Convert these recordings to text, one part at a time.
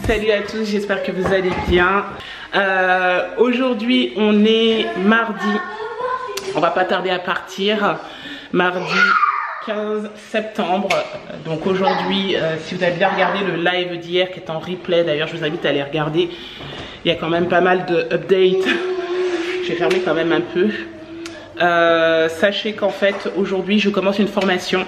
Salut à tous, j'espère que vous allez bien. Aujourd'hui on est mardi, on va pas tarder à partir, mardi 15 septembre. Donc aujourd'hui, si vous avez bien regardé le live d'hier qui est en replay, d'ailleurs je vous invite à aller regarder, il y a quand même pas mal de updates. J'ai fermé quand même un peu. Sachez qu'en fait aujourd'hui je commence une formation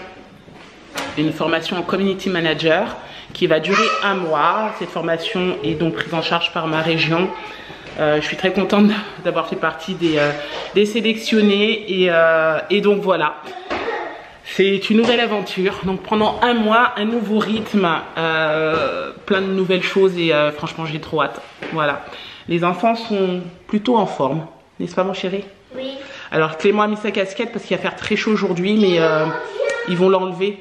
en community manager qui va durer 1 mois. Cette formation est donc prise en charge par ma région. Je suis très contente d'avoir fait partie des sélectionnés et donc voilà. C'est une nouvelle aventure. Donc pendant 1 mois, un nouveau rythme, plein de nouvelles choses et franchement j'ai trop hâte. Voilà. Les enfants sont plutôt en forme, n'est-ce pas mon chéri? Oui. Alors Clément a mis sa casquette parce qu'il va faire très chaud aujourd'hui, mais ils vont l'enlever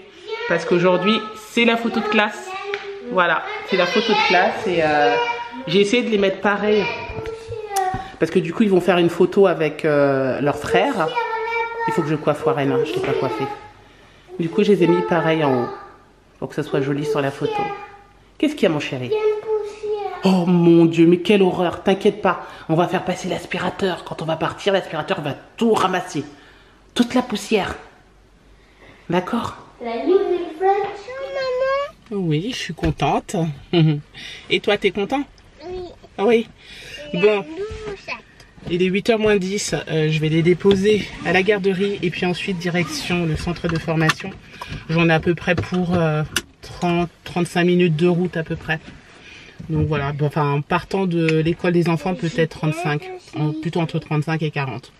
parce qu'aujourd'hui c'est la photo de classe. Voilà, c'est la photo de classe et j'ai essayé de les mettre pareil parce que du coup ils vont faire une photo avec leur frère. Il faut que je coiffe Warren, hein, je ne l'ai pas coiffé. Du coup je les ai mis pareil en haut pour que ça soit joli sur la photo. Qu'est-ce qu'il y a mon chéri? Oh mon Dieu, mais quelle horreur, t'inquiète pas, on va faire passer l'aspirateur. Quand on va partir, l'aspirateur va tout ramasser, toute la poussière. D'accord? La nouvelle voiture, maman? Oui, je suis contente. Et toi, t'es content? Oui. Oui. Bon, Nouveau sac. il est 8h moins 10, je vais les déposer à la garderie et puis ensuite direction le centre de formation. J'en ai à peu près pour 30-35 minutes de route à peu près. Donc voilà, enfin en partant de l'école des enfants peut-être 35, plutôt entre 35 et 40.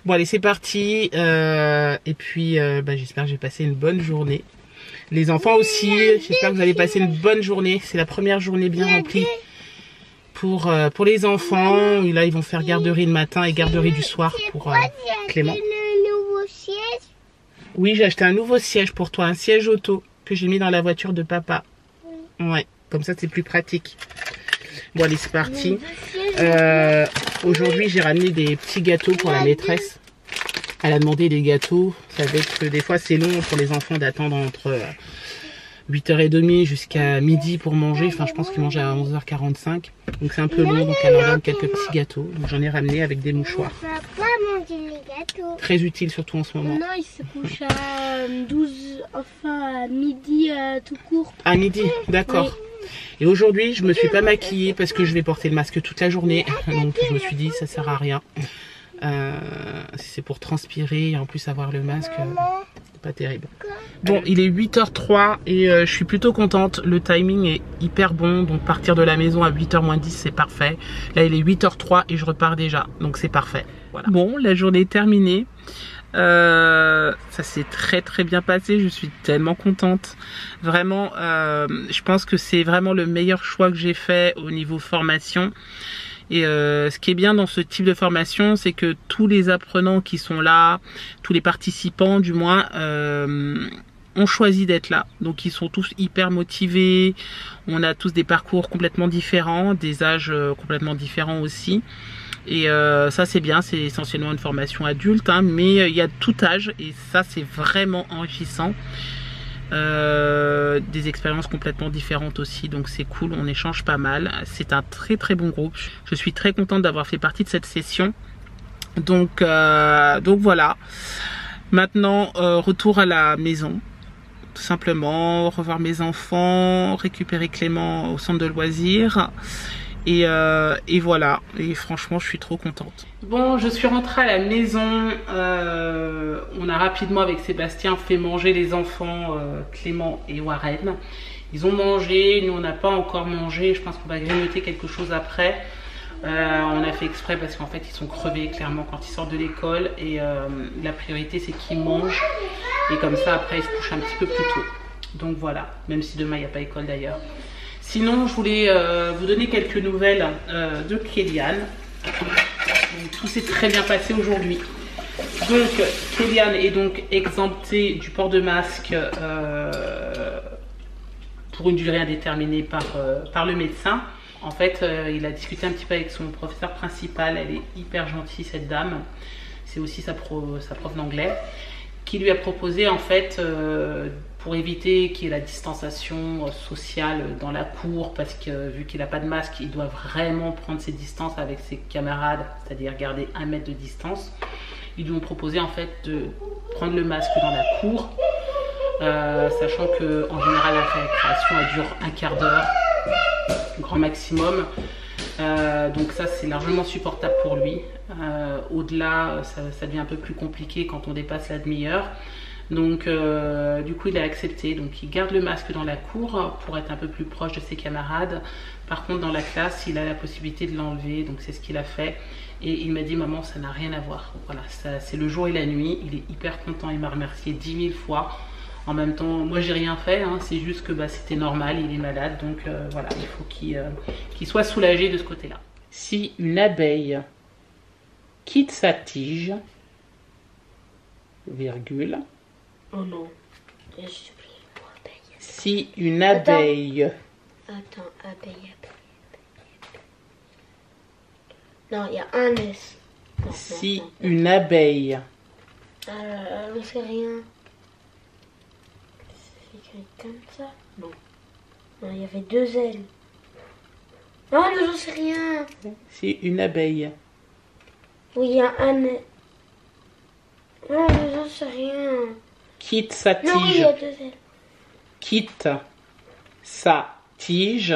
Bon allez c'est parti, et puis j'espère que j'ai passé une bonne journée. Les enfants aussi, j'espère que vous allez passer une bonne journée. C'est la première journée bien remplie pour les enfants. Et là ils vont faire garderie le matin et garderie du soir pour Clément. Le nouveau siège? Oui, j'ai acheté un nouveau siège pour toi, un siège auto que j'ai mis dans la voiture de papa. Ouais. Comme ça, c'est plus pratique. Bon, allez, c'est parti. Aujourd'hui, j'ai ramené des petits gâteaux pour la maîtresse. Elle a demandé des gâteaux. Vous savez que des fois, c'est long pour les enfants d'attendre entre 8h30 jusqu'à midi pour manger. Enfin, je pense qu'ils mangent à 11h45. Donc, c'est un peu long. Donc, elle leur donne quelques petits gâteaux. Donc, j'en ai ramené avec des mouchoirs. On va pas manger les gâteaux. Très utile, surtout en ce moment. Non, il se couche à 12, enfin à midi tout court. À midi, d'accord. Oui. Et aujourd'hui, je me suis pas maquillée parce que je vais porter le masque toute la journée. Donc je me suis dit, ça sert à rien. C'est pour transpirer et en plus avoir le masque, c'est pas terrible. Bon, il est 8h03 et je suis plutôt contente. Le timing est hyper bon. Donc partir de la maison à 8h moins 10, c'est parfait. Là, il est 8h03 et je repars déjà. Donc c'est parfait. Voilà. Bon, la journée est terminée. Ça s'est très bien passé, je suis tellement contente vraiment. Je pense que c'est vraiment le meilleur choix que j'ai fait au niveau formation et ce qui est bien dans ce type de formation, c'est que tous les apprenants qui sont là, tous les participants du moins, ont choisi d'être là, donc ils sont tous hyper motivés. On a tous des parcours complètement différents, des âges complètement différents aussi. Et ça c'est bien, c'est essentiellement une formation adulte, hein, mais il y a tout âge et ça c'est vraiment enrichissant. Des expériences complètement différentes aussi, donc c'est cool, on échange pas mal. C'est un très bon groupe. Je suis très contente d'avoir fait partie de cette session. Donc voilà. Maintenant, retour à la maison. Tout simplement, revoir mes enfants, récupérer Clément au centre de loisirs. Et voilà, et franchement je suis trop contente. Bon, je suis rentrée à la maison, on a rapidement avec Sébastien fait manger les enfants, Clément et Warren. Ils ont mangé, nous on n'a pas encore mangé, je pense qu'on va grignoter quelque chose après. On a fait exprès parce qu'en fait ils sont crevés clairement quand ils sortent de l'école et la priorité c'est qu'ils mangent et comme ça après ils se couchent un petit peu plus tôt. Donc voilà, même si demain il n'y a pas école d'ailleurs. Sinon, je voulais vous donner quelques nouvelles de Kéliane. Tout s'est très bien passé aujourd'hui. Donc, Kéliane est donc exemptée du port de masque pour une durée indéterminée par le médecin. En fait, il a discuté un petit peu avec son professeur principal. Elle est hyper gentille, cette dame. C'est aussi sa prof d'anglais, qui lui a proposé en fait pour éviter qu'il y ait la distanciation sociale dans la cour, parce que vu qu'il n'a pas de masque, il doit vraiment prendre ses distances avec ses camarades, c'est-à-dire garder 1 mètre de distance. Ils lui ont proposé en fait de prendre le masque dans la cour, sachant que en général la récréation elle dure un quart d'heure, grand maximum. Donc ça c'est largement supportable pour lui. Au-delà, ça devient un peu plus compliqué quand on dépasse la demi-heure. Donc du coup il a accepté, donc il garde le masque dans la cour pour être un peu plus proche de ses camarades. Par contre dans la classe il a la possibilité de l'enlever, donc c'est ce qu'il a fait. Et il m'a dit maman ça n'a rien à voir, voilà, c'est le jour et la nuit. Il est hyper content, il m'a remercié 10 000 fois. En même temps moi j'ai rien fait, hein, c'est juste que c'était normal, il est malade, donc voilà, il faut qu'il soit soulagé de ce côté là. Si une abeille quitte sa tige, virgule. Oh non, j'ai oublié le mot abeille. Si une abeille... Attends, abeille. Non, il y a un S. Non, si une abeille... je sais rien. C'est écrit comme ça? Non. Non, il y avait 2 L. Non, mais j'en sais rien. Si une abeille... Oui, il y a un S. Non, mais j'en sais rien. Quitte sa tige. Non, oui, il y a 2 L. Quitte sa tige.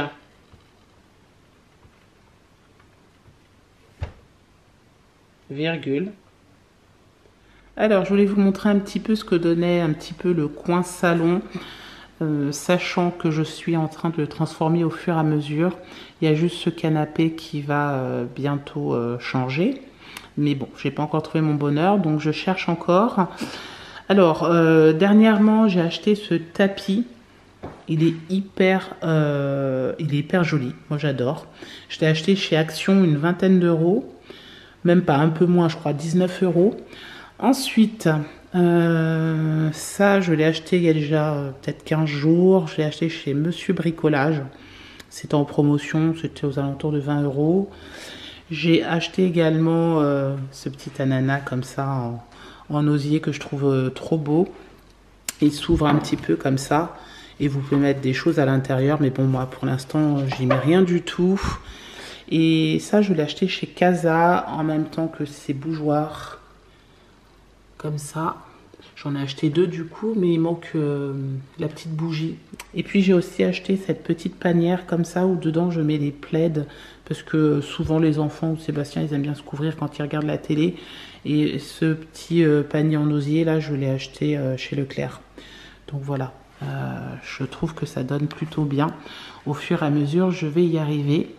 Virgule. Alors, je voulais vous montrer un petit peu ce que donnait un petit peu le coin salon, sachant que je suis en train de le transformer au fur et à mesure. Il y a juste ce canapé qui va bientôt changer. Mais bon, j'ai pas encore trouvé mon bonheur, donc je cherche encore. Alors, dernièrement, j'ai acheté ce tapis. Il est hyper joli. Moi, j'adore. Je l'ai acheté chez Action une 20aine d'euros. Même pas, un peu moins, je crois, 19 euros. Ensuite, ça, je l'ai acheté il y a déjà peut-être 15 jours. Je l'ai acheté chez Monsieur Bricolage. C'était en promotion, c'était aux alentours de 20 euros. J'ai acheté également ce petit ananas comme ça en osier que je trouve trop beau. Il s'ouvre un petit peu comme ça et vous pouvez mettre des choses à l'intérieur, mais bon, moi pour l'instant j'y mets rien du tout. Et ça je l'ai acheté chez Casa en même temps que ces bougeoirs comme ça. J'en ai acheté 2 du coup, mais il manque la petite bougie. Et puis j'ai aussi acheté cette petite panière comme ça où dedans je mets les plaids, parce que souvent les enfants ou Sébastien ils aiment bien se couvrir quand ils regardent la télé. Et ce petit panier en osier là, je l'ai acheté chez Leclerc. Donc voilà, je trouve que ça donne plutôt bien. Au fur et à mesure, je vais y arriver.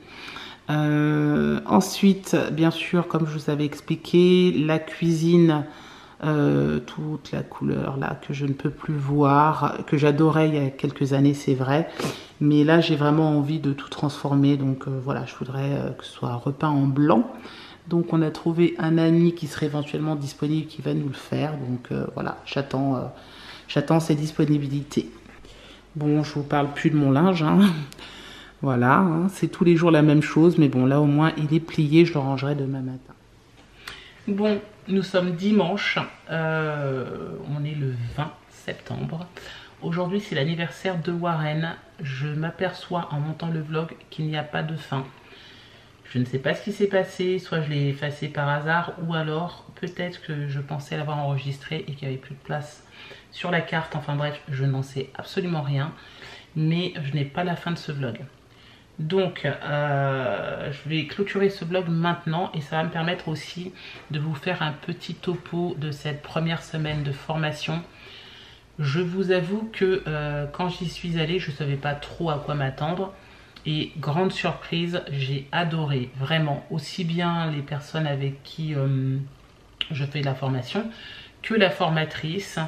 Ensuite, bien sûr, comme je vous avais expliqué, la cuisine, toute la couleur là que je ne peux plus voir, que j'adorais il y a quelques années, c'est vrai. Mais là, j'ai vraiment envie de tout transformer. Donc voilà, je voudrais que ce soit repeint en blanc. Donc on a trouvé un ami qui serait éventuellement disponible, qui va nous le faire. Donc voilà, j'attends ses disponibilités. Bon, je vous parle plus de mon linge, hein. Voilà, hein, c'est tous les jours la même chose. Mais bon, là au moins il est plié, je le rangerai demain matin. Bon, nous sommes dimanche, on est le 20 septembre. Aujourd'hui c'est l'anniversaire de Warren. Je m'aperçois en montant le vlog qu'il n'y a pas de fin. Je ne sais pas ce qui s'est passé, soit je l'ai effacé par hasard, ou alors peut-être que je pensais l'avoir enregistré et qu'il n'y avait plus de place sur la carte. Enfin bref, je n'en sais absolument rien, mais je n'ai pas la fin de ce vlog. Donc je vais clôturer ce vlog maintenant et ça va me permettre aussi de vous faire un petit topo de cette première semaine de formation. Je vous avoue que quand j'y suis allée, je ne savais pas trop à quoi m'attendre. Et grande surprise, j'ai adoré vraiment aussi bien les personnes avec qui je fais la formation que la formatrice.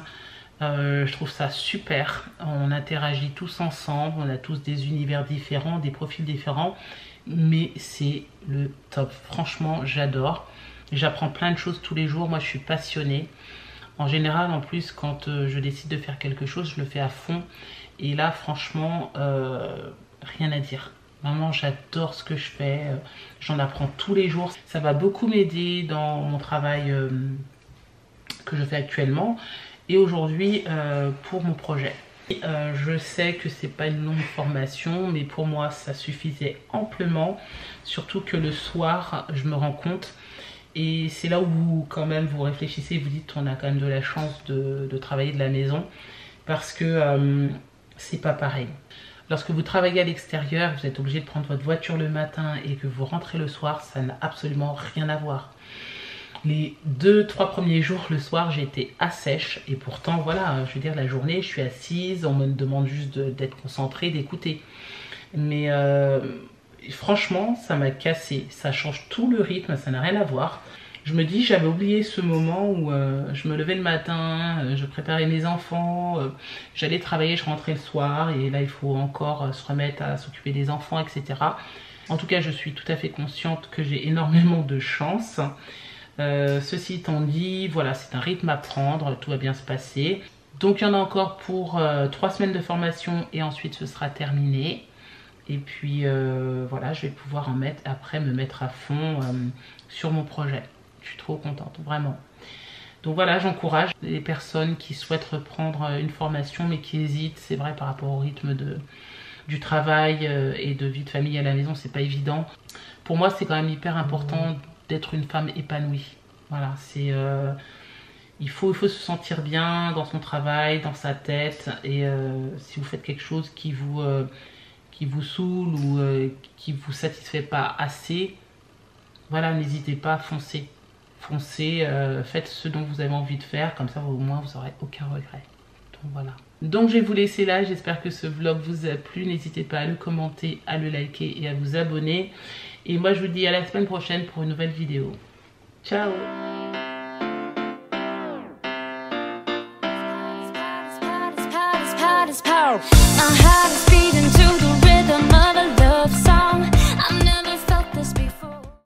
Je trouve ça super, on interagit tous ensemble, on a tous des univers différents, des profils différents, mais c'est le top. Franchement, j'adore. J'apprends plein de choses tous les jours, moi je suis passionnée. En général, en plus, quand je décide de faire quelque chose, je le fais à fond. Et là, franchement, rien à dire. Vraiment, j'adore ce que je fais. J'en apprends tous les jours. Ça va beaucoup m'aider dans mon travail que je fais actuellement. Et aujourd'hui, pour mon projet. Je sais que c'est pas une longue formation, mais pour moi ça suffisait amplement, surtout que le soir je me rends compte, et c'est là où vous, quand même vous réfléchissez, vous dites on a quand même de la chance de travailler de la maison, parce que c'est pas pareil. Lorsque vous travaillez à l'extérieur, vous êtes obligé de prendre votre voiture le matin et que vous rentrez le soir, ça n'a absolument rien à voir. Les 2-3 premiers jours, le soir, j'ai été à sèche. Et pourtant, voilà, je veux dire, la journée, je suis assise, on me demande juste d'être concentrée, d'écouter. Mais franchement, ça m'a cassé. Ça change tout le rythme, ça n'a rien à voir. Je me dis, j'avais oublié ce moment où je me levais le matin, je préparais mes enfants, j'allais travailler, je rentrais le soir. Et là, il faut encore se remettre à s'occuper des enfants, etc. En tout cas, je suis tout à fait consciente que j'ai énormément de chance. Ceci étant dit, voilà, c'est un rythme à prendre, tout va bien se passer. Donc il y en a encore pour 3 semaines de formation et ensuite ce sera terminé. Et puis voilà, je vais pouvoir après me mettre à fond sur mon projet. Je suis trop contente, vraiment. Donc voilà, j'encourage les personnes qui souhaitent reprendre une formation mais qui hésitent. C'est vrai, par rapport au rythme du travail et de vie de famille à la maison, c'est pas évident. Pour moi, c'est quand même hyper important d'être une femme épanouie. Voilà, c'est il faut se sentir bien dans son travail, dans sa tête. Et si vous faites quelque chose qui vous saoule ou qui vous satisfait pas assez, voilà, n'hésitez pas, foncez. Foncez, faites ce dont vous avez envie de faire, comme ça au moins vous n'aurez aucun regret. Donc voilà. Donc je vais vous laisser là, j'espère que ce vlog vous a plu. N'hésitez pas à le commenter, à le liker et à vous abonner. Et moi je vous dis à la semaine prochaine pour une nouvelle vidéo. Ciao! My heart is beating.